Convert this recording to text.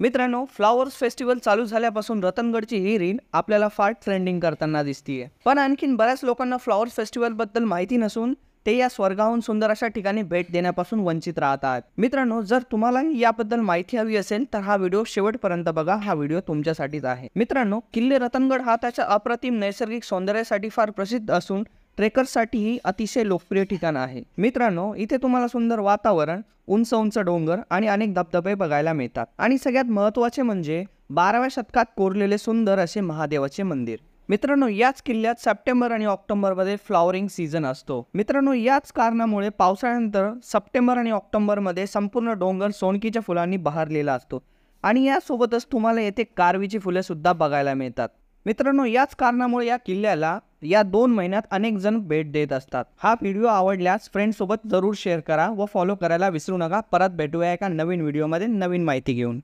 मित्रांनो, flowers festival चालू झाल्यापासून रतनगडची ही रील आपल्याला फार ट्रेंडिंग करताना दिसतीये। पण आणखीन बऱ्याच लोकांना फ्लॉवर्स फेस्टिवल बद्दल माहिती नसून ते या स्वर्गाहून सुंदर अशा ठिकाणी भेट देण्यापासून वंचित राहतात। मित्रांनो, जर तुम्हाला याबद्दल माहिती हवी असेल तर हा व्हिडिओ शेवटपर्यंत बघा। हा व्हिडिओ तुमच्यासाठीच आहे। मित्रांनो, किल्ले रतनगड हा त्याच्या अप्रतिम नैसर्गिक सौंदर्यासाठी फार प्रसिद्ध असून ट्रेकर्ससाठी ही अतिशय लोकप्रिय ठिकाण आहे। मित्रांनो, इथे तुम्हाला सुंदर वातावरण, उंच उंच डोंगर आणि अनेक धबधबे बघायला मिळतात। आणि सगळ्यात महत्त्वाचे म्हणजे 12व्या शतकात कोरलेले सुंदर असे महादेवाचे मंदिर। मित्रांनो, याच किल्ल्यात सप्टेंबर आणि ऑक्टोबरमध्ये फ्लॉवरिंग सीझन असतो। मित्रांनो, याच कारणामुळे पावसाळ्यानंतर सप्टेंबर आणि ऑक्टोबरमध्ये संपूर्ण डोंगर सोनकीच्या फुलांनी बहरलेला असतो आणि यासोबतच तुम्हाला येथे कारवीची फुले सुद्धा बघायला मिळतात। मित्रांनो, याच कारणामुळे या किल्ल्याला या 2 महिन्यात अनेक जण भेट देत असतात। हा व्हिडिओ आवडल्यास फ्रेंड्स सोबत जरूर शेअर करा व फॉलो करायला विसरू नका। परत भेटूया एका नवीन व्हिडिओमध्ये नवीन माहिती घेऊन।